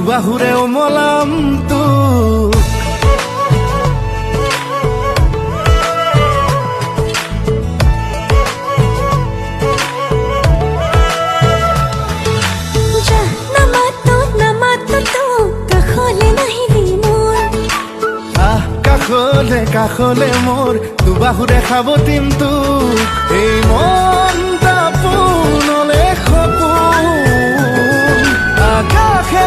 বাহুৰে ওমলাম তোক কাষলে কাষলে মোৰ দুবাহুৰে খাবতিম তোক এই মন পোনলে সপোন আকাশে